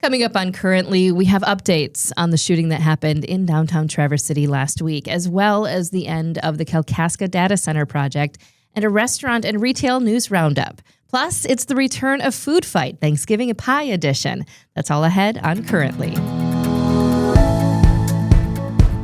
Coming up on Currently, we have updates on the shooting that happened in downtown Traverse City last week, as well as the end of the Kalkaska data center project and a restaurant and retail news roundup. Plus, it's the return of Food Fight, Thanksgiving Pie edition. That's all ahead on Currently.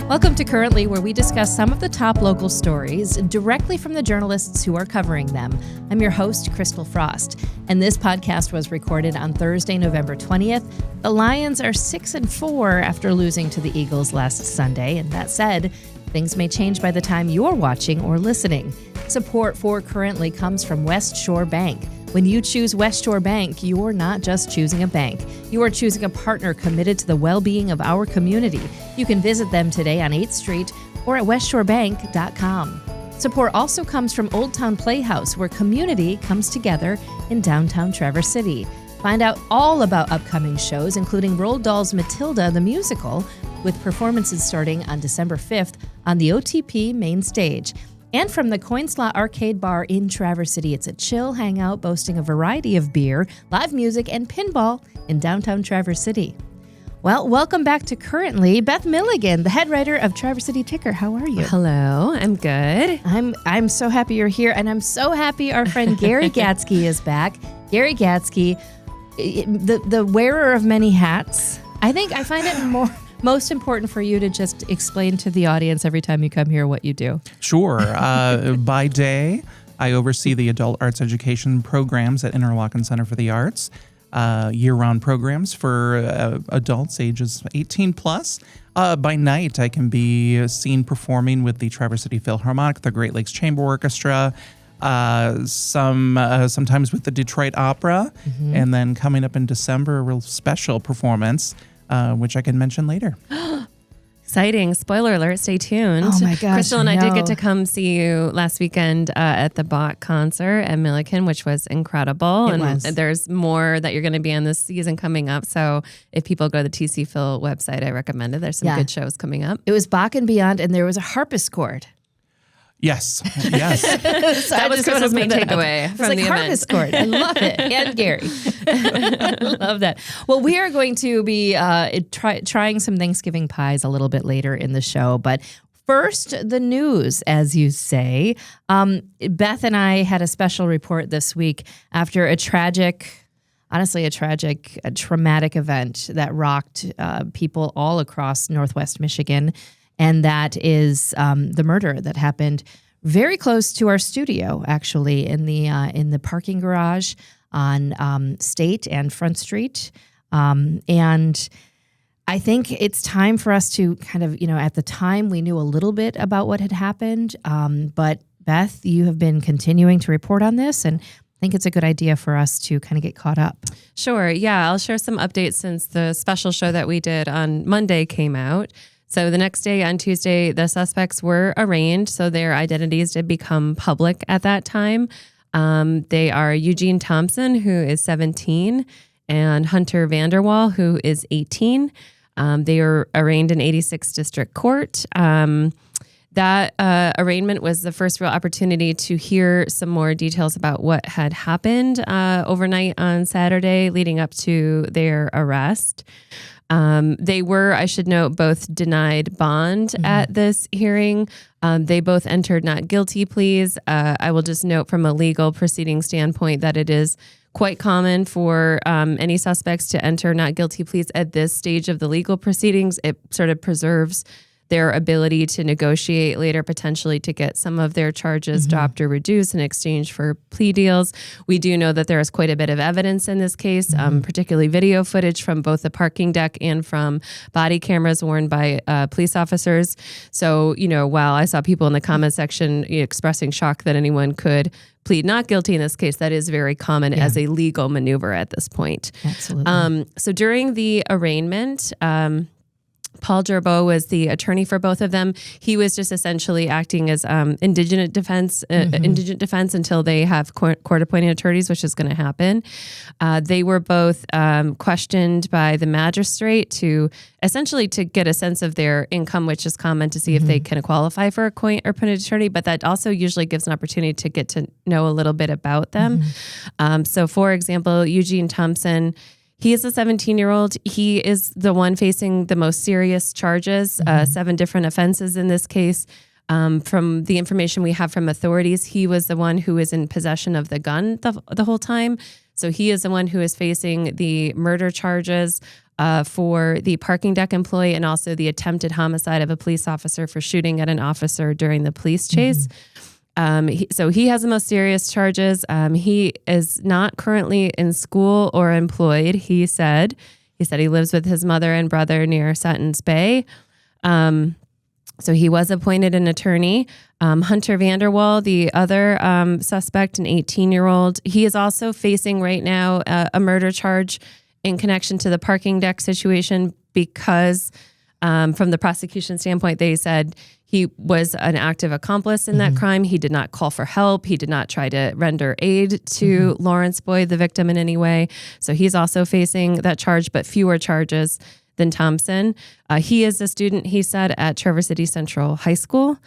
Welcome to Currently, where we discuss some of the top local stories directly from the journalists who are covering them. I'm your host, Crystal Frost, and this podcast was recorded on Thursday, November 20th. The Lions are 6-4 after losing to the Eagles last Sunday, and that said, things may change by the time you're watching or listening. Support for Currently comes from West Shore Bank. When you choose West Shore Bank, you're not just choosing a bank. You are choosing a partner committed to the well-being of our community. You can visit them today on 8th Street or at westshorebank.com. Support also comes from Old Town Playhouse, where community comes together in downtown Traverse City. Find out all about upcoming shows, including Roald Dahl's Matilda the Musical, with performances starting on December 5th on the OTP main stage. And from the Coin Slot Arcade Bar in Traverse City, it's a chill hangout boasting a variety of beer, live music, and pinball in downtown Traverse City. Well, welcome back to Currently. Beth Milligan, the head writer of Traverse City Ticker. How are you? Hello, I'm good. I'm so happy you're here, and I'm so happy our friend Gary Gatzke is back. Gary Gatzke, the wearer of many hats. I find it most important for you to just explain to the audience every time you come here what you do. Sure. By day, I oversee the adult arts education programs at Interlochen Center for the Arts, year-round programs for adults ages 18 plus. By night, I can be seen performing with the Traverse City Philharmonic, the Great Lakes Chamber Orchestra, sometimes with the Detroit Opera, and then coming up in December, a real special performance, which I can mention later. Exciting. Spoiler alert, stay tuned. Oh my gosh. Crystal and I did get to come see you last weekend at the Bach concert at Milligan, which was incredible. There's more that you're going to be on this season coming up. So if people go to the TC Phil website, I recommend it. There's some good shows coming up. It was Bach and Beyond, and there was a harpistchord. Yes. That was Crystal's main takeaway from the event. Harpistchord. I love it. And Gary. I love that. Well, we are going to be trying some Thanksgiving pies a little bit later in the show, but first, the news, as you say. Beth and I had a special report this week after a traumatic event that rocked people all across Northwest Michigan. And that is the murder that happened very close to our studio, actually, in the parking garage on State and Front Street. And I think it's time for us to kind of, at the time we knew a little bit about what had happened. But Beth, you have been continuing to report on this, and I think it's a good idea for us to kind of get caught up. Sure. Yeah, I'll share some updates since the special show that we did on Monday came out. So the next day, on Tuesday, the suspects were arraigned, so their identities did become public at that time. They are Eugene Thompson, who is 17, and Hunter Vanderwall, who is 18. They were arraigned in 86th District Court. That arraignment was the first real opportunity to hear some more details about what had happened overnight on Saturday leading up to their arrest. They were, I should note, both denied bond at this hearing. They both entered not guilty pleas. I will just note from a legal proceeding standpoint that it is quite common for any suspects to enter not guilty pleas at this stage of the legal proceedings. It sort of preserves their ability to negotiate later, potentially to get some of their charges dropped or reduced in exchange for plea deals. We do know that there is quite a bit of evidence in this case, particularly video footage from both the parking deck and from body cameras worn by police officers. So, while I saw people in the comment section expressing shock that anyone could plead not guilty in this case, that is very common as a legal maneuver at this point. Absolutely. So during the arraignment, Paul Gerbeau was the attorney for both of them. He was just essentially acting as indigent defense until they have court-appointed attorneys, which is going to happen. They were both questioned by the magistrate to essentially to get a sense of their income, which is common to see if they can qualify for a court-appointed attorney, but that also usually gives an opportunity to get to know a little bit about them. So, for example, Eugene Thompson, He is a 17-year-old. He is the one facing the most serious charges, 7 different offenses in this case. From the information we have from authorities, he was the one who is in possession of the gun the whole time. So he is the one who is facing the murder charges for the parking deck employee and also the attempted homicide of a police officer for shooting at an officer during the police chase. So he has the most serious charges. He is not currently in school or employed, he said. He said he lives with his mother and brother near Sutton's Bay. So he was appointed an attorney. Hunter Vanderwall, the other suspect, an 18-year-old, he is also facing right now a murder charge in connection to the parking deck situation because from the prosecution standpoint, they said he was an active accomplice in that crime. He did not call for help. He did not try to render aid to Lawrence Boyd, the victim, in any way. So he's also facing that charge, but fewer charges than Thompson. He is a student, he said, at Traverse City Central High School.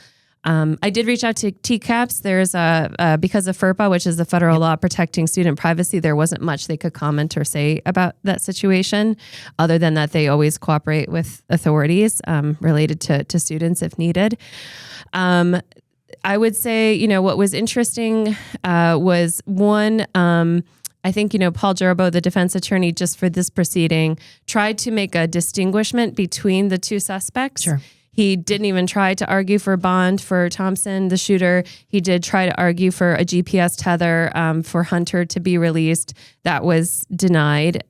I did reach out to TCAPS. There's because of FERPA, which is the federal law protecting student privacy, there wasn't much they could comment or say about that situation, other than that they always cooperate with authorities related to students if needed. I would say, what was interesting was one, I think, Paul Gerbo, the defense attorney just for this proceeding, tried to make a distinguishment between the two suspects. Sure. He didn't even try to argue for bond for Thompson, the shooter. He did try to argue for a GPS tether for Hunter to be released. That was denied.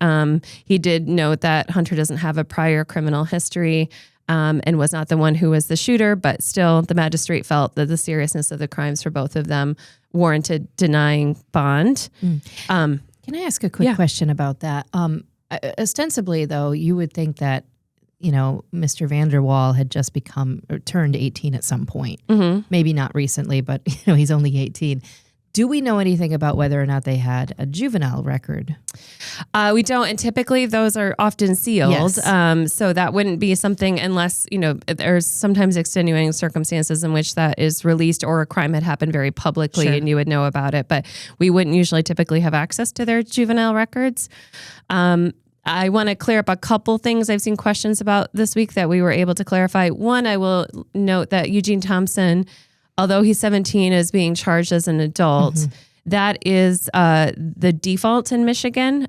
He did note that Hunter doesn't have a prior criminal history and was not the one who was the shooter, but still the magistrate felt that the seriousness of the crimes for both of them warranted denying bond. Can I ask a quick question about that? Ostensibly, though, you would think that Mr. Vanderwall had just turned 18 at some point. Maybe not recently, but he's only 18. Do we know anything about whether or not they had a juvenile record? We don't, and typically those are often sealed. Yes. So that wouldn't be something unless, there's sometimes extenuating circumstances in which that is released or a crime had happened very publicly and you would know about it. But we wouldn't usually typically have access to their juvenile records. I want to clear up a couple things I've seen questions about this week that we were able to clarify. One, I will note that Eugene Thompson, although he's 17, is being charged as an adult. That is the default in Michigan.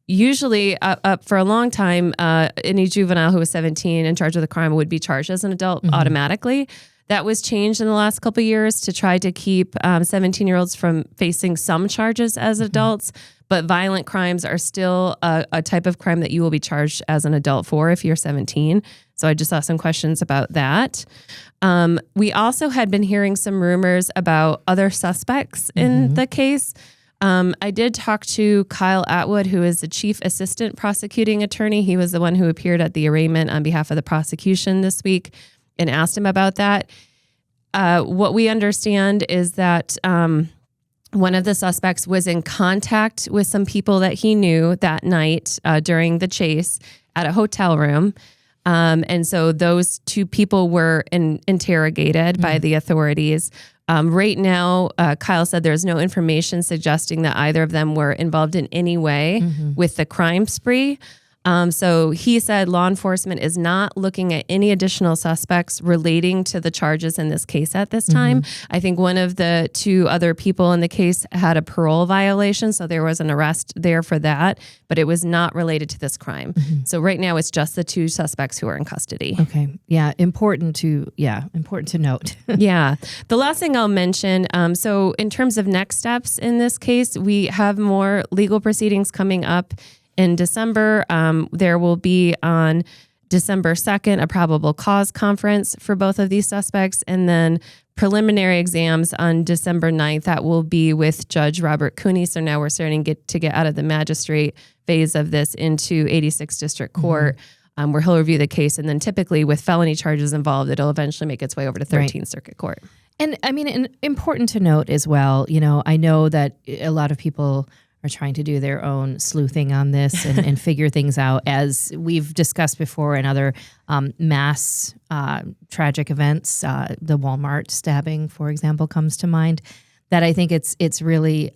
Usually, up for a long time, any juvenile who was 17 in charge of the crime would be charged as an adult automatically. That was changed in the last couple of years to try to keep 17-year-olds from facing some charges as adults. But violent crimes are still a type of crime that you will be charged as an adult for if you're 17. So I just saw some questions about that. We also had been hearing some rumors about other suspects in the case. I did talk to Kyle Atwood, who is the chief assistant prosecuting attorney. He was the one who appeared at the arraignment on behalf of the prosecution this week, and asked him about that. What we understand is that one of the suspects was in contact with some people that he knew that night during the chase at a hotel room. And so those two people were interrogated by the authorities. Right now, Kyle said there's no information suggesting that either of them were involved in any way with the crime spree. So he said law enforcement is not looking at any additional suspects relating to the charges in this case at this time. I think one of the two other people in the case had a parole violation, so there was an arrest there for that, but it was not related to this crime. So right now it's just the two suspects who are in custody. Okay. Yeah. Important to note. Yeah. The last thing I'll mention, so in terms of next steps in this case, we have more legal proceedings coming up in December. There will be on December 2nd a probable cause conference for both of these suspects, and then preliminary exams on December 9th. That will be with Judge Robert Cooney. So now we're starting to get out of the magistrate phase of this into 86th District Court, where he'll review the case. And then typically with felony charges involved, it'll eventually make its way over to 13th Circuit Court. And I mean, and important to note as well, I know that a lot of people are trying to do their own sleuthing on this and figure things out, as we've discussed before in other mass tragic events. The Walmart stabbing, for example, comes to mind. that I think it's really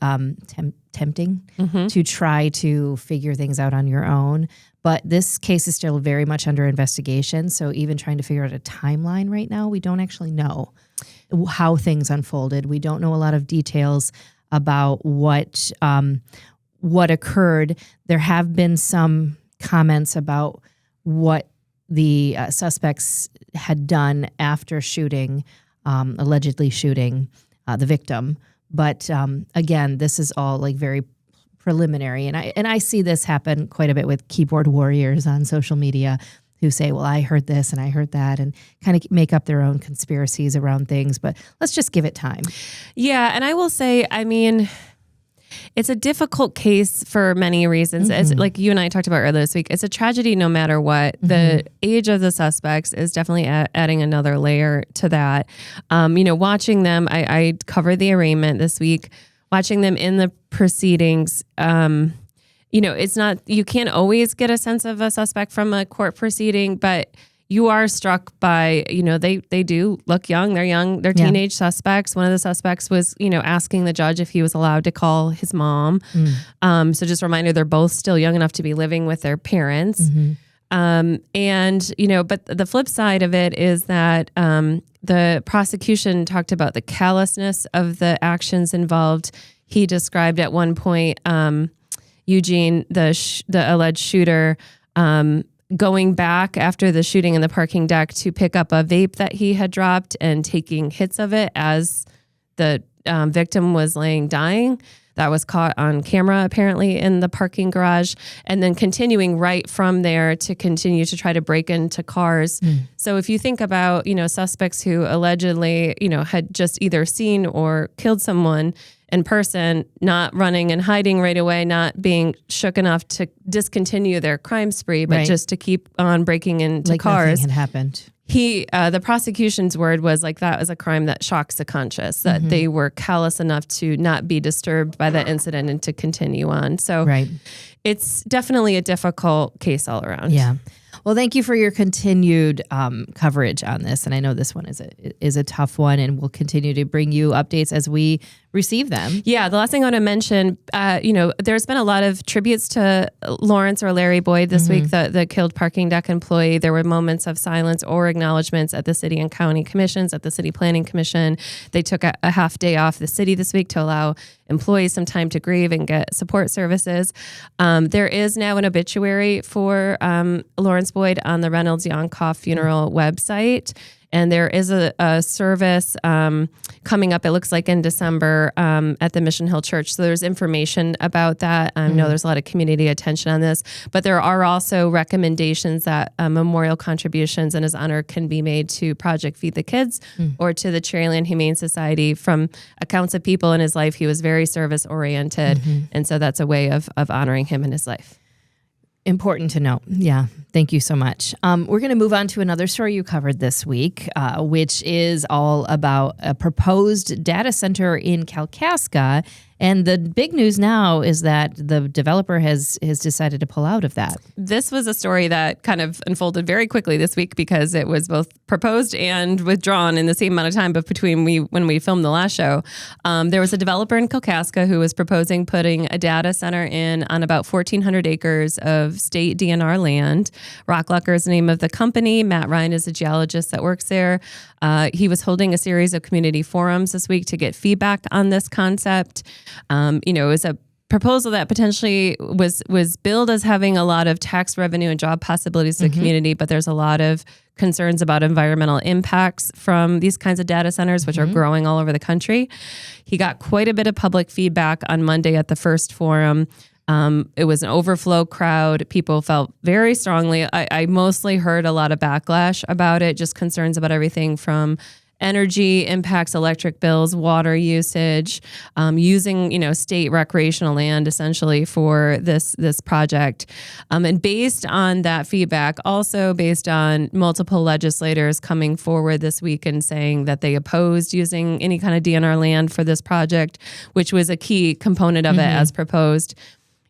tempting to try to figure things out on your own. But this case is still very much under investigation. So even trying to figure out a timeline right now, we don't actually know how things unfolded. We don't know a lot of details about what occurred. There have been some comments about what the suspects had done after shooting, allegedly shooting the victim. But again, this is all like very preliminary, and I see this happen quite a bit with keyboard warriors on social media who say, well, I heard this and I heard that, and kind of make up their own conspiracies around things. But let's just give it time. Yeah, and I will say, I mean, it's a difficult case for many reasons. It's like you and I talked about earlier this week. It's a tragedy no matter what. The age of the suspects is definitely adding another layer to that. Watching them, I covered the arraignment this week. Watching them in the proceedings, it's not, you can't always get a sense of a suspect from a court proceeding, but you are struck by, they do look young. They're young. They're teenage suspects. One of the suspects was, asking the judge if he was allowed to call his mom. So just a reminder, they're both still young enough to be living with their parents. But the flip side of it is that the prosecution talked about the callousness of the actions involved. He described at one point, Eugene, the alleged shooter, going back after the shooting in the parking deck to pick up a vape that he had dropped and taking hits of it as the victim was laying dying. That was caught on camera, apparently, in the parking garage, and then continuing right from there to continue to try to break into cars. So if you think about, suspects who allegedly, had just either seen or killed someone in person, not running and hiding right away, not being shook enough to discontinue their crime spree, but just to keep on breaking into cars. Nothing had happened. The prosecution's word was like, that was a crime that shocks the conscious, that they were callous enough to not be disturbed by that incident and to continue on. So it's definitely a difficult case all around. Yeah. Well, thank you for your continued coverage on this. And I know this one is a tough one, and we'll continue to bring you updates as we receive them. Yeah. The last thing I want to mention, there's been a lot of tributes to Lawrence or Larry Boyd this week, the killed parking deck employee. There were moments of silence or acknowledgments at the city and county commissions, at the city planning commission. They took a half day off the city this week to allow employees some time to grieve and get support services. There is now an obituary for Lawrence Boyd on the Reynolds Yonkoff Funeral website. And there is a service coming up, it looks like in December, at the Mission Hill Church. So there's information about that. I know there's a lot of community attention on this, but there are also recommendations that memorial contributions in his honor can be made to Project Feed the Kids or to the Cherryland Humane Society. From accounts of people in his life, he was very service oriented. And so that's a way of honoring him in his life. Important to know. Yeah. Thank you so much. We're going to move on to another story you covered this week, which is all about a proposed data center in Kalkaska. And the big news now is that the developer has decided to pull out of that. This was a story that kind of unfolded very quickly this week because it was both proposed and withdrawn in the same amount of time. But when we filmed the last show, there was a developer in Kalkaska who was proposing putting a data center in on about 1,400 acres of state DNR land. Rocklucker is the name of the company. Matt Ryan is a geologist that works there. He was holding a series of community forums this week to get feedback on this concept. It was a proposal that potentially was billed as having a lot of tax revenue and job possibilities to the community, but there's a lot of concerns about environmental impacts from these kinds of data centers, which are growing all over the country. He got quite a bit of public feedback on Monday at the first forum. It was an overflow crowd. People felt very strongly. I mostly heard a lot of backlash about it, just concerns about everything from energy impacts, electric bills, water usage, using, state recreational land essentially for this project. And based on that feedback, also based on multiple legislators coming forward this week and saying that they opposed using any kind of DNR land for this project, which was a key component of it as proposed.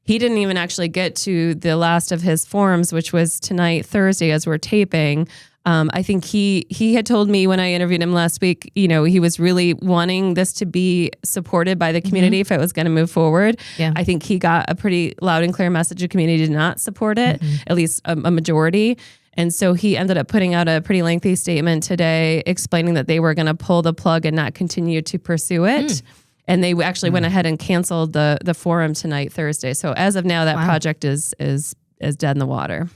He didn't even actually get to the last of his forums, which was tonight, Thursday, as we're taping. I think he had told me when I interviewed him last week, he was really wanting this to be supported by the community if it was going to move forward. Yeah. I think he got a pretty loud and clear message. The community did not support it, at least a majority. And so he ended up putting out a pretty lengthy statement today explaining that they were going to pull the plug and not continue to pursue it. And they actually went ahead and canceled the forum tonight, Thursday. So as of now, that project is dead in the water.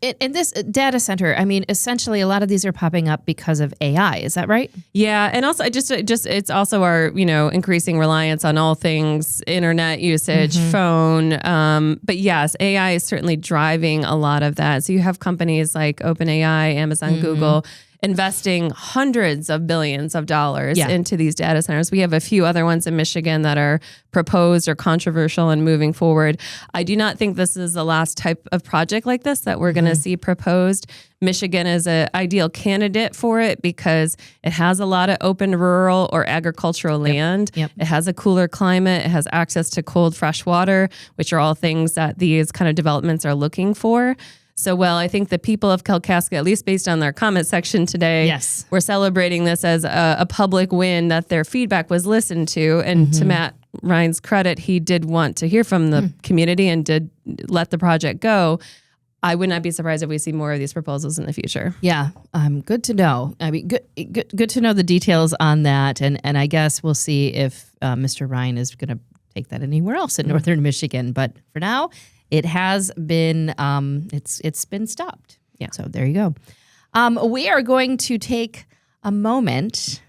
In this data center, I mean, essentially, a lot of these are popping up because of AI. Is that right? Yeah, and also it's also our increasing reliance on all things internet usage, phone. But yes, AI is certainly driving a lot of that. So you have companies like OpenAI, Amazon, Google investing hundreds of billions of dollars into these data centers. We have a few other ones in Michigan that are proposed or controversial and moving forward. I do not think this is the last type of project like this that we're going to see proposed. Michigan is an ideal candidate for it because it has a lot of open rural or agricultural land. It has a cooler climate. It has access to cold, fresh water, which are all things that these kind of developments are looking for. So, I think the people of Kalkaska, at least based on their comment section today, were celebrating this as a public win, that their feedback was listened to. And to Matt Ryan's credit, he did want to hear from the community and did let the project go. I would not be surprised if we see more of these proposals in the future. Yeah, good to know. I mean, good to know the details on that. And I guess we'll see if Mr. Ryan is going to take that anywhere else in northern Michigan. But for now, it has been, it's been stopped. Yeah. So there you go. We are going to take a moment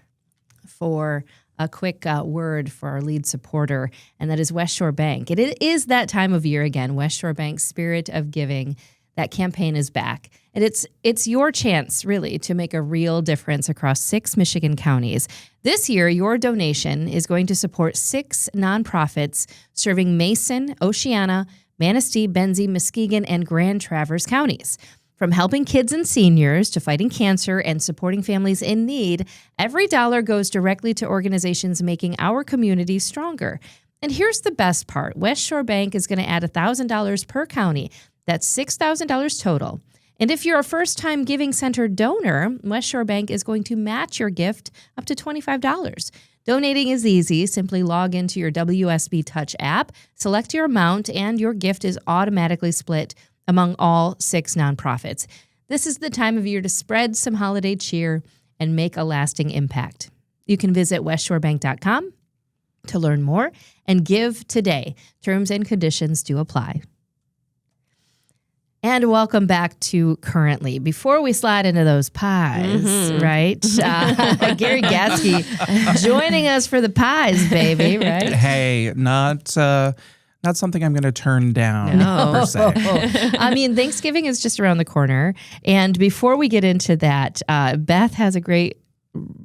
for a quick word for our lead supporter, and that is West Shore Bank. It is that time of year again. West Shore Bank's Spirit of Giving. That campaign is back. And it's your chance, really, to make a real difference across 6 Michigan counties. This year, your donation is going to support 6 nonprofits serving Mason, Oceana, Manistee, Benzie, Muskegon, and Grand Traverse counties. From helping kids and seniors to fighting cancer and supporting families in need, every dollar goes directly to organizations making our communities stronger. And here's the best part. West Shore Bank is going to add $1,000 per county. That's $6,000 total. And if you're a first-time Giving Center donor, West Shore Bank is going to match your gift up to $25. Donating is easy. Simply log into your WSB Touch app, select your amount, and your gift is automatically split among all 6 nonprofits. This is the time of year to spread some holiday cheer and make a lasting impact. You can visit westshorebank.com to learn more and give today. Terms and conditions do apply. And welcome back to Currently. Before we slide into those pies, right? Gary Gatzke joining us for the pies, baby, right? Hey, not something I'm going to turn down, per se. I mean, Thanksgiving is just around the corner. And before we get into that, Beth has a great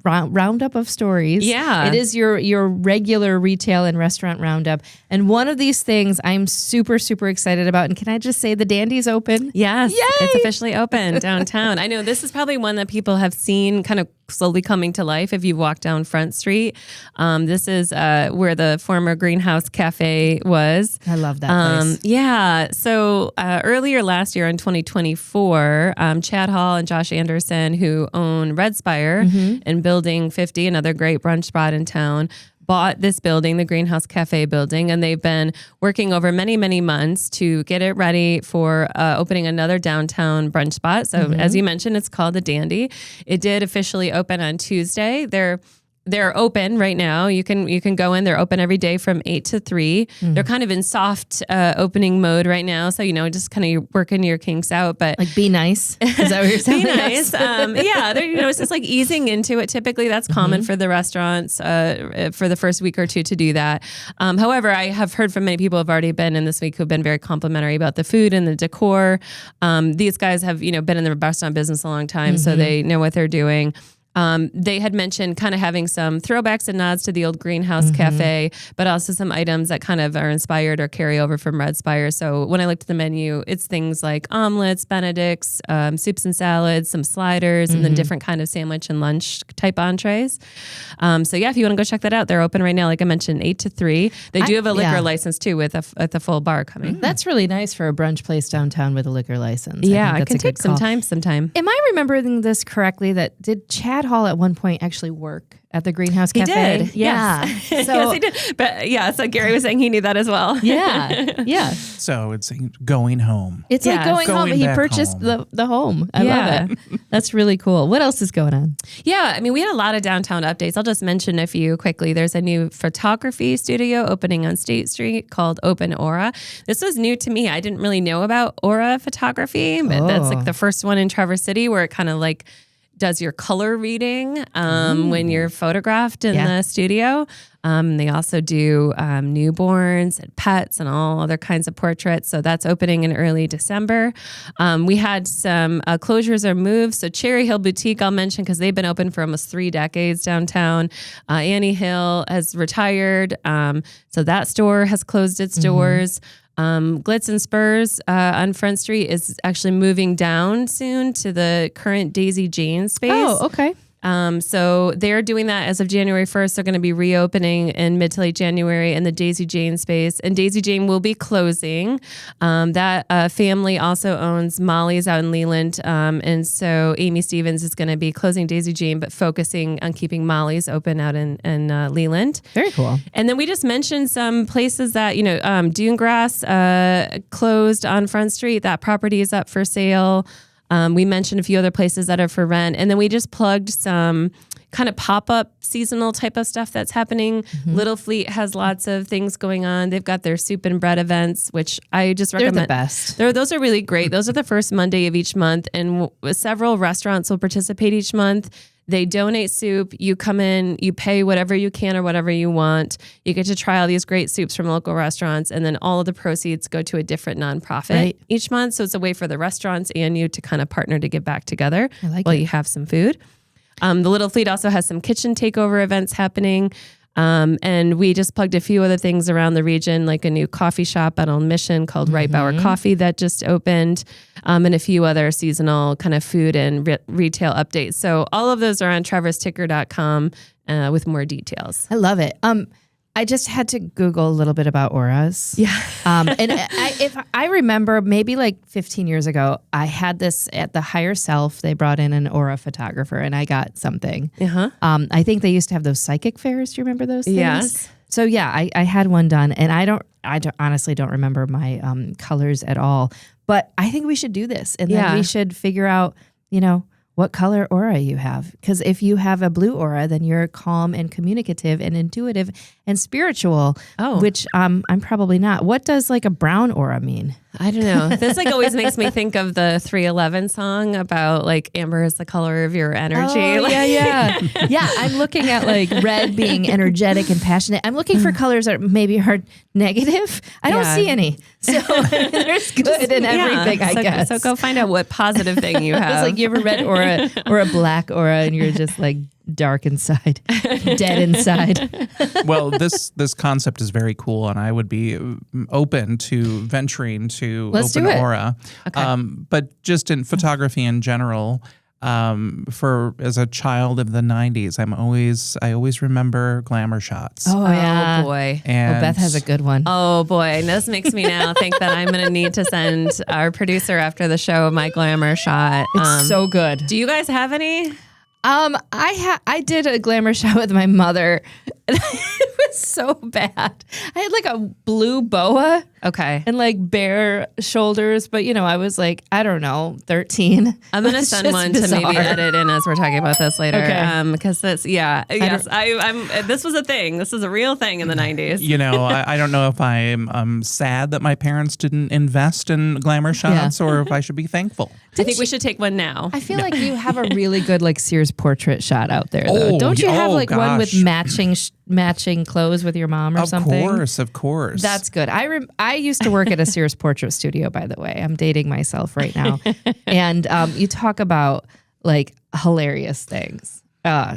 roundup of stories. Yeah. It is your regular retail and restaurant roundup. And one of these things I'm super, super excited about. And can I just say the Dandy's open? Yes. Yay! It's officially open downtown. I know this is probably one that people have seen kind of slowly coming to life if you walk down Front Street. This is where the former Greenhouse Cafe was. I love that place. Yeah. So earlier last year in 2024, Chad Hall and Josh Anderson, who own Red Spire and Building 50, another great brunch spot in town, bought this building, the Greenhouse Cafe building, and they've been working over many, many months to get it ready for opening another downtown brunch spot. So as you mentioned, it's called the Dandy. It did officially open on Tuesday. They're open right now. You can go in. They're open every day from 8 to 3. They're kind of in soft opening mode right now. So, just kind of working your kinks out. But like, be nice. Is that what you're saying? Be nice. Yeah. It's just like easing into it. Typically, that's common for the restaurants for the first week or two to do that. However, I have heard from many people who have already been in this week who've been very complimentary about the food and the decor. These guys have, been in the restaurant business a long time, so they know what they're doing. They had mentioned kind of having some throwbacks and nods to the old Greenhouse Cafe, but also some items that kind of are inspired or carry over from Red Spire. So when I looked at the menu, it's things like omelets, Benedicts, soups and salads, some sliders, and then different kind of sandwich and lunch type entrees. So yeah, if you want to go check that out, they're open right now. Like I mentioned, 8 to 3. They do have a liquor license too with a full bar coming. That's really nice for a brunch place downtown with a liquor license. Yeah, it can take some time sometime. Am I remembering this correctly? That did Chad Hall at one point actually work at the Greenhouse Cafe? He did. Yeah. Yes. So, yes, he did. But yeah, so Gary was saying he knew that as well. Yeah. Yeah. So it's going home. It's like going home. He back purchased home. the home. I love it. That's really cool. What else is going on? Yeah, I mean, we had a lot of downtown updates. I'll just mention a few quickly. There's a new photography studio opening on State Street called Open Aura. This was new to me. I didn't really know about Aura photography, but that's like the first one in Traverse City where it kind of like does your color reading when you're photographed in the studio. They also do newborns and pets and all other kinds of portraits. So that's opening in early December. We had some closures or moves. So Cherry Hill Boutique, I'll mention because they've been open for almost 3 decades downtown. Annie Hill has retired. So that store has closed its doors. Glitz and Spurs on Front Street is actually moving down soon to the current Daisy Jane space. Oh, okay. So they're doing that as of January 1st. They're going to be reopening in mid to late January in the Daisy Jane space. And Daisy Jane will be closing. That family also owns Molly's out in Leland. And so Amy Stevens is going to be closing Daisy Jane, but focusing on keeping Molly's open out in Leland. Very cool. And then we just mentioned some places that, Dune Grass closed on Front Street. That property is up for sale. We mentioned a few other places that are for rent. And then we just plugged some kind of pop-up seasonal type of stuff that's happening. Little Fleet has lots of things going on. They've got their soup and bread events, which I just recommend. They're the best. Those are really great. Those are the first Monday of each month. And several restaurants will participate each month. They donate soup. You come in, you pay whatever you can or whatever you want. You get to try all these great soups from local restaurants, and then all of the proceeds go to a different nonprofit each month. So it's a way for the restaurants and you to kind of partner to give back together while you have some food. The Little Fleet also has some kitchen takeover events happening. And we just plugged a few other things around the region, like a new coffee shop out on Mission called Right Bauer Coffee that just opened, and a few other seasonal kind of food and retail updates. So all of those are on traverseticker.com with more details. I love it. I just had to Google a little bit about auras. Yeah. And if I remember, maybe like 15 years ago, I had this at the Higher Self. They brought in an aura photographer, and I got something. I think they used to have those psychic fairs. Do you remember those things? Yes. So yeah, I had one done, and I honestly don't remember my colors at all. But I think we should do this, and then we should figure out, what color aura you have. Because if you have a blue aura, then you're calm and communicative and intuitive and spiritual, which I'm probably not. What does like a brown aura mean? I don't know. This like always makes me think of the 311 song about like amber is the color of your energy. Oh, yeah. Yeah, I'm looking at like red being energetic and passionate. I'm looking for colors that maybe are negative. I don't see any. So there's good in everything, I guess. So go find out what positive thing you have. It's like you have a red aura or a black aura and you're just like dark inside, dead inside. Well, this concept is very cool, and I would be open to venturing to open aura. Okay. But just in photography in general, as a child of the 90s, I always remember glamour shots. Oh yeah, boy. And Beth has a good one. Oh boy, this makes me now think that I'm going to need to send our producer after the show my glamour shot. It's so good. Do you guys have any? I did a glamour shot with my mother. And it was so bad. I had like a blue boa. Okay. And like bare shoulders. But, I was like, I don't know, 13. I'm going to send one bizarre. to maybe edit in as we're talking about this later. Okay. Because this, this was a thing. This is a real thing in the 90s. I don't know if I'm sad that my parents didn't invest in glamour shots or if I should be thankful. I think we should take one now. I feel like you have a really good like Sears portrait shot out there, though. Don't you have like one with matching clothes with your mom or something? Of course. That's good. I used to work at a Sears portrait studio, by the way. I'm dating myself right now. And you talk about like hilarious things.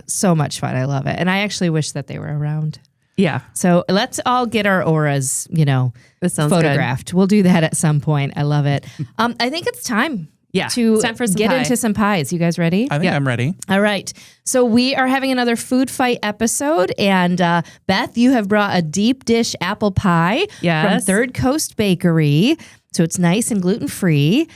So much fun. I love it. And I actually wish that they were around. Yeah. So let's all get our auras, This sounds photographed. We'll do that at some point. I love it. I think it's time. To it's time for some get pie. into some pies. You guys ready? I think I'm ready. All right. So we are having another food fight episode. And Beth, you have brought a deep dish apple pie from Third Coast Bakery. So it's nice and gluten-free.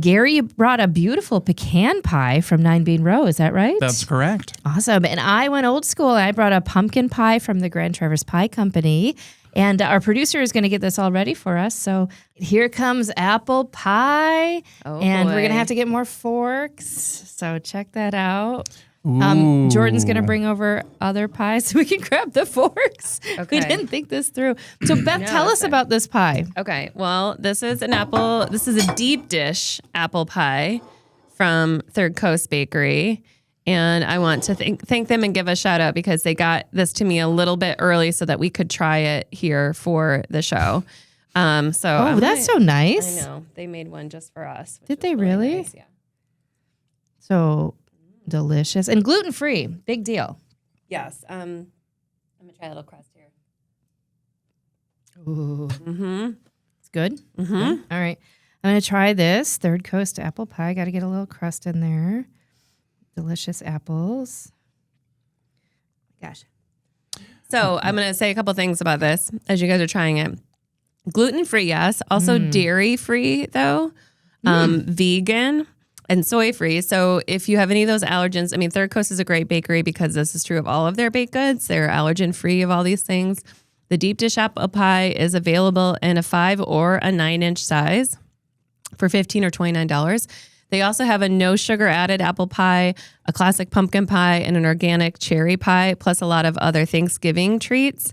Gary, you brought a beautiful pecan pie from Nine Bean Row. Is that right? That's correct. Awesome. And I went old school. I brought a pumpkin pie from the Grand Traverse Pie Company. And our producer is going to get this all ready for us. So here comes apple pie. And we're going to have to get more forks. So check that out. Jordan's going to bring over other pies so we can grab the forks. Okay. We didn't think this through. So Beth, tell us about this pie. Okay. Well, this is a deep dish apple pie from Third Coast Bakery. And I want to thank them and give a shout out because they got this to me a little bit early so that we could try it here for the show. That's so nice. I know. They made one just for us. Did they really? Nice, yeah. So delicious and gluten-free. Big deal. Yes. I'm going to try a little crust here. Ooh. Mm-hmm. It's good? Mm-hmm. All right. I'm going to try this Third Coast apple pie. Got to get a little crust in there. Delicious apples. Gosh. So I'm going to say a couple things about this as you guys are trying it. Gluten-free, yes. Also dairy-free, though. Vegan and soy-free. So if you have any of those allergens, Third Coast is a great bakery because this is true of all of their baked goods. They're allergen-free of all these things. The deep dish apple pie is available in a 5 or a 9-inch size for $15 or $29. They also have a no sugar added apple pie, a classic pumpkin pie, and an organic cherry pie, plus a lot of other Thanksgiving treats.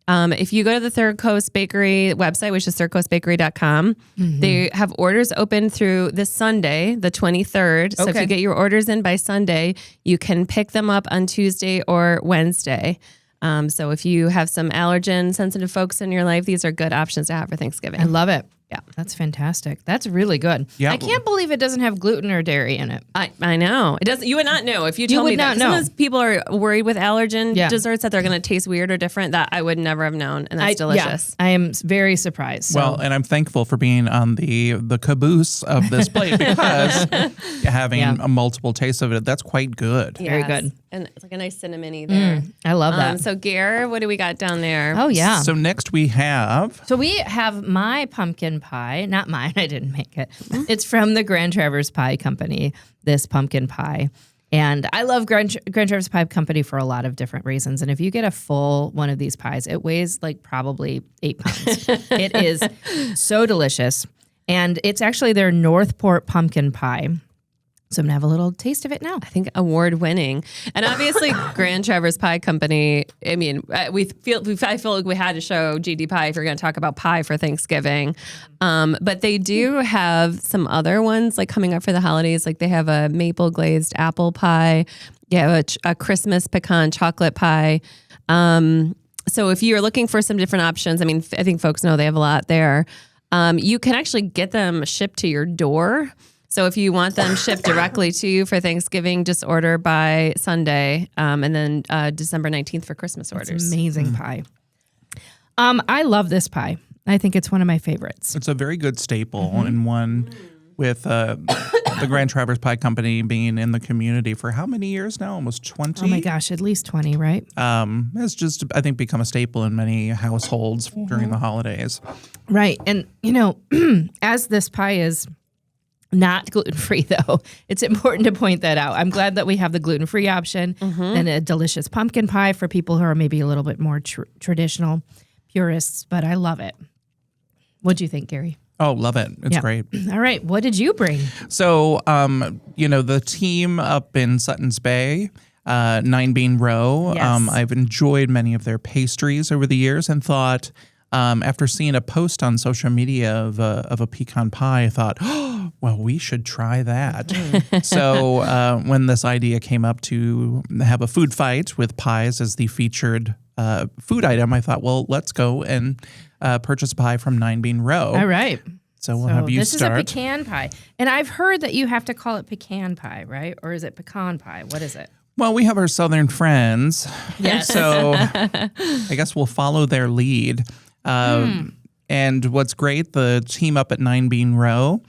If you go to the Third Coast Bakery website, which is thirdcoastbakery.com, they have orders open through this Sunday, the 23rd. So if you get your orders in by Sunday, you can pick them up on Tuesday or Wednesday. So if you have some allergen sensitive folks in your life, these are good options to have for Thanksgiving. I love it. Yeah. That's fantastic. That's really good. Yeah. I can't believe it doesn't have gluten or dairy in it. I know. It doesn't. You would not know if you told me that. Sometimes people are worried with allergen desserts that they're going to taste weird or different. That I would never have known, and that's delicious. Yeah, I am very surprised. So. Well, and I'm thankful for being on the caboose of this plate because having a multiple taste of it, that's quite good. Very good. And it's like a nice cinnamony there. I love that. So, Gare, what do we got down there? Oh, yeah. So next we have... So we have my pumpkin pie. Not mine. I didn't make it. It's from the Grand Traverse Pie Company, this pumpkin pie. And I love Grand Traverse Pie Company for a lot of different reasons. And if you get a full one of these pies, it weighs like probably 8 pounds. It is so delicious. And it's actually their Northport pumpkin pie. So I'm going to have a little taste of it now. I think award winning. And obviously Grand Traverse Pie Company, I feel like we had to show GD Pie if you're going to talk about pie for Thanksgiving. But they do have some other ones like coming up for the holidays. Like they have a maple glazed apple pie. You have a Christmas pecan chocolate pie. So if you're looking for some different options, I think folks know they have a lot there. You can actually get them shipped to your door. So if you want them shipped directly to you for Thanksgiving, just order by Sunday, and then December 19th for Christmas orders. It's amazing pie. I love this pie. I think it's one of my favorites. It's a very good staple and one with the Grand Traverse Pie Company being in the community for how many years now? Almost 20? Oh my gosh, at least 20, right? It's just, I think, become a staple in many households during the holidays. Right. And, as this pie is not gluten-free, though, it's important to point that out. I'm glad that we have the gluten-free option and a delicious pumpkin pie for people who are maybe a little bit more traditional purists, but I love it. What'd you think, Gary? Oh, love it. It's great. All right. What did you bring? So, the team up in Sutton's Bay, Nine Bean Row, Yes. I've enjoyed many of their pastries over the years and thought, after seeing a post on social media of a pecan pie, I thought, oh, well, we should try that. So when this idea came up to have a food fight with pies as the featured food item, I thought, well, let's go and purchase a pie from Nine Bean Row. All right. So we'll have you start. This is a pecan pie. And I've heard that you have to call it pecan pie, right? Or is it pecan pie? What is it? Well, we have our Southern friends. Yes. So I guess we'll follow their lead. And what's great, the team up at Nine Bean Row,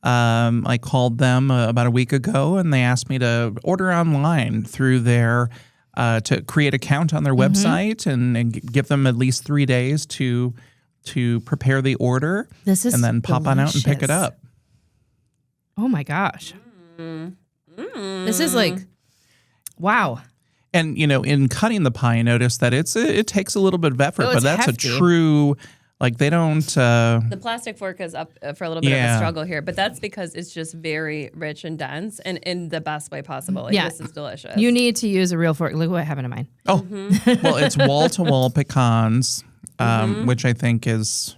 I called them about a week ago, and they asked me to order online through their, to create an account on their website and give them at least 3 days to prepare the order. This is and then pop on out and pick it delicious. up. Oh my gosh. This is like, wow. And, in cutting the pie, I noticed that it takes a little bit of effort, Oh, but it's that's hefty. a true, like they don't. The plastic fork is up for a little bit of a Yeah. struggle here, but that's because it's just very rich and dense and in the best way possible. Like, Yeah. this is delicious. You need to use a real fork. Look what happened to mine. Oh, well, it's wall-to-wall pecans, which I think is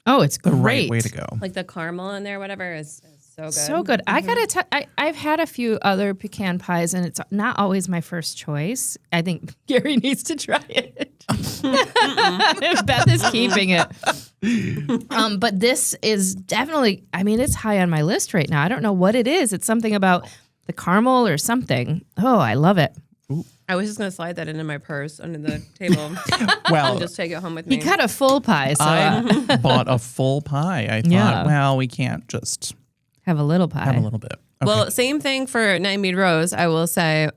Oh, it's the great. right way to go. like the caramel in there, whatever, is so good. So good. I gotta. I've had a few other pecan pies, and it's not always my first choice. I think Gary needs to try it. Beth is keeping it. But this is definitely. I mean, it's high on my list right now. I don't know what it is. It's something about the caramel or something. Oh, I love it. I was just going to slide that into my purse under the table Well, and just take it home with He me. got a full pie, so I bought a full pie. I thought, Yeah. well, we can't just have a little pie. have a little bit. Okay. Well, same thing for Nine Bean Rose, I will say.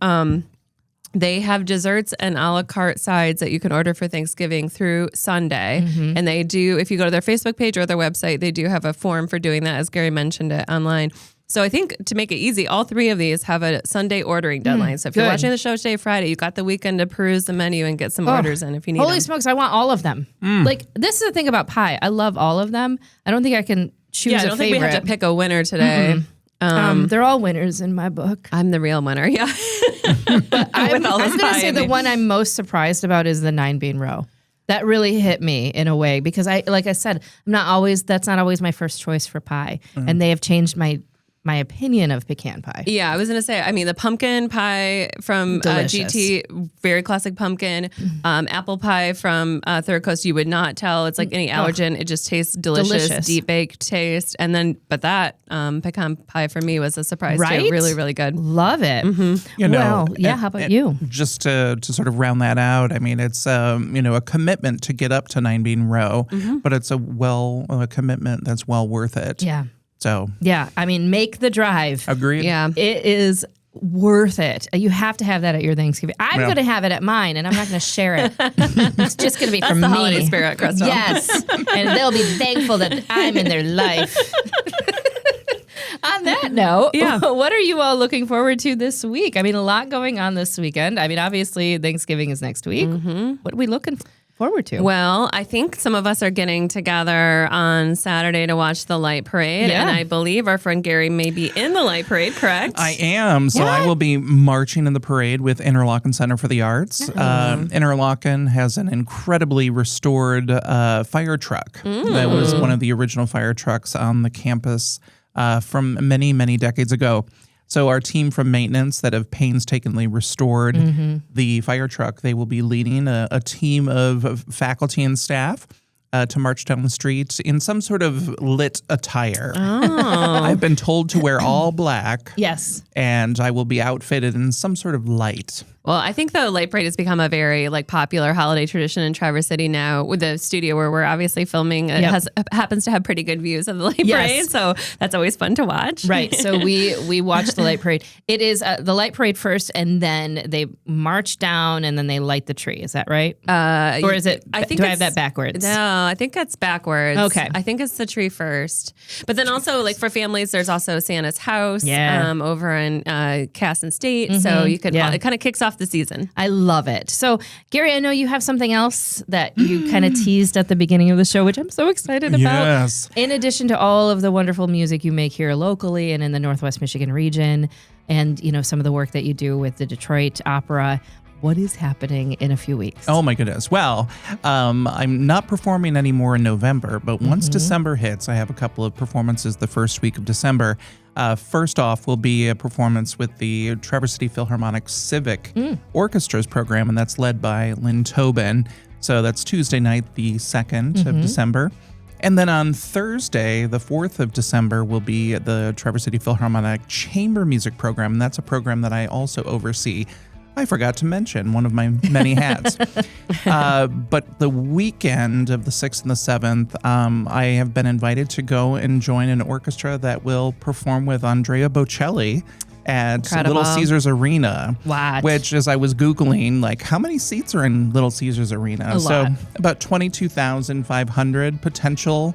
They have desserts and a la carte sides that you can order for Thanksgiving through Sunday. And they do, if you go to their Facebook page or their website, they do have a form for doing that, as Gary mentioned it online. So I think to make it easy, all three of these have a Sunday ordering deadline. So if you're good. watching the show today, Friday, you got the weekend to peruse the menu and get some orders in if you need Holy them. smokes, I want all of them. Like, this is the thing about pie. I love all of them. I don't think I can choose Yeah, I a don't think we favorite. have to pick a winner today. They're all winners in my book. I'm the real winner, yeah. I'm all this going to pie say in the me. one I'm most surprised about is the 9-bean row. That really hit me in a way because like I said, that's not always my first choice for pie. And they have changed my opinion of pecan pie. Yeah, I was going to say, I mean, the pumpkin pie from Delicious. GT, very classic pumpkin. Apple pie from Third Coast, you would not tell. It's like any allergen. It just tastes delicious. Deep baked taste. And then, but that pecan pie for me was a surprise Right? too. Really, really good. Love it. Well, yeah, how about you? Just to sort of round that out, I mean, it's a commitment to get up to 9-bean row, but it's a commitment that's well worth it. Yeah. So Yeah. I mean, make the drive. agreed. Yeah. It is worth it. You have to have that at your Thanksgiving. I'm Yeah. going to have it at mine, and I'm not going to share it. It's just going to be for the me. holiday spirit, Christal. Yes, and they'll be thankful that I'm in their life. On that note, what are you all looking forward to this week? I mean, a lot going on this weekend. I mean, obviously, Thanksgiving is next week. What are we looking forward to? Well, I think some of us are getting together on Saturday to watch the light parade. Yeah. And I believe our friend Gary may be in the light parade, correct? I am. So I will be marching in the parade with Interlochen Center for the Arts. Interlochen has an incredibly restored fire truck. That was one of the original fire trucks on the campus from many, many decades ago. So our team from maintenance that have painstakingly restored the fire truck, they will be leading a team of faculty and staff to march down the street in some sort of lit attire. I've been told to wear all black. Yes. And I will be outfitted in some sort of light. Well, I think the light parade has become a very popular holiday tradition in Traverse City now. With the studio where we're obviously filming, it happens to have pretty good views of the light parade, so that's always fun to watch. Right. So we watch the light parade. It is the light parade first, and then they march down, and then they light the tree. Is that right? Or is it? I think do I have it's- that backwards? No, I think that's backwards. Okay. I think it's the tree first. But then also, for families, there's also Santa's house over in Casson State. So you could, it kind of kicks off the season. I love it. So, Gary, I know you have something else that you kind of teased at the beginning of the show, which I'm so excited about. Yes. In addition to all of the wonderful music you make here locally and in the Northwest Michigan region, and some of the work that you do with the Detroit Opera, what is happening in a few weeks? Oh my goodness. Well, I'm not performing anymore in November, but once December hits, I have a couple of performances the first week of December. First off will be a performance with the Traverse City Philharmonic Civic Orchestra's program, and that's led by Lynn Tobin. So that's Tuesday night, the 2nd of December. And then on Thursday, the 4th of December, will be the Traverse City Philharmonic Chamber Music Program, and that's a program that I also oversee. I forgot to mention one of my many hats. But the weekend of the 6th and the 7th, I have been invited to go and join an orchestra that will perform with Andrea Bocelli at Incredible. Little Caesars Arena. What? Which, as I was Googling, like, how many seats are in Little Caesars Arena? A So lot. about 22,500 potential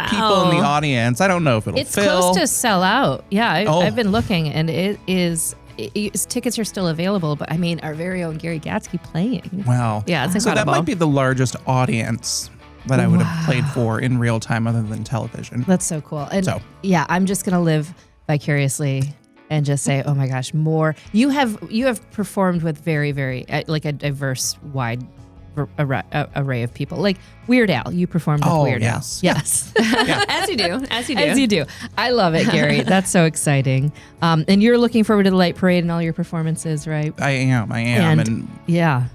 people in the audience. I don't know if it'll It's fill. close to sell out. Yeah, Oh. I've been looking, and tickets are still available. But I mean, our very own Gary Gatzke playing. Wow. Yeah, it's So that incredible. might be the largest audience that I would have played for in real time other than television. That's so cool. And So. yeah, I'm just gonna live vicariously and just say, oh my gosh, more. You have performed with very, very like a diverse, wide array of people. Like Weird Al, you performed with Weird yes. Al. Yes. As you do. As you do. I love it, Gary. That's so exciting. And you're looking forward to the Light Parade and all your performances, right? I am. And yeah.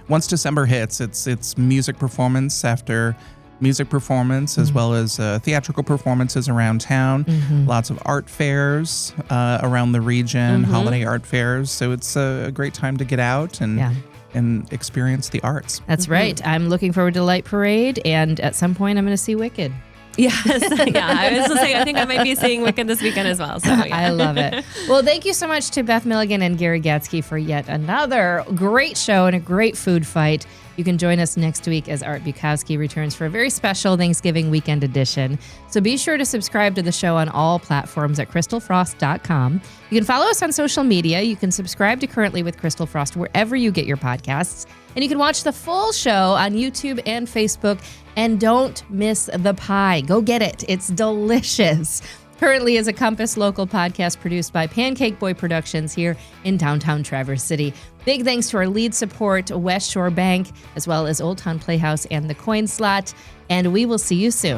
Once December hits, it's music performance after music performance, as well as theatrical performances around town. Lots of art fairs around the region, holiday art fairs. So it's a great time to get out and experience the arts. That's right. I'm looking forward to Light Parade, and at some point I'm going to see Wicked. Yes. Yeah. I was just saying, I think I might be seeing Wicked this weekend as well. So yeah. I love it. Well, thank you so much to Beth Milligan and Gary Gatzke for yet another great show and a great food fight. You can join us next week as Art Bukowski returns for a very special Thanksgiving weekend edition. So be sure to subscribe to the show on all platforms at crystalfrost.com. You can follow us on social media. You can subscribe to Currently with Crystal Frost wherever you get your podcasts. And you can watch the full show on YouTube and Facebook. And don't miss the pie. Go get it. It's delicious. Currently is a Compass local podcast produced by Pancake Boy Productions here in downtown Traverse City. Big thanks to our lead support, West Shore Bank, as well as Old Town Playhouse and the Coin Slot. And we will see you soon.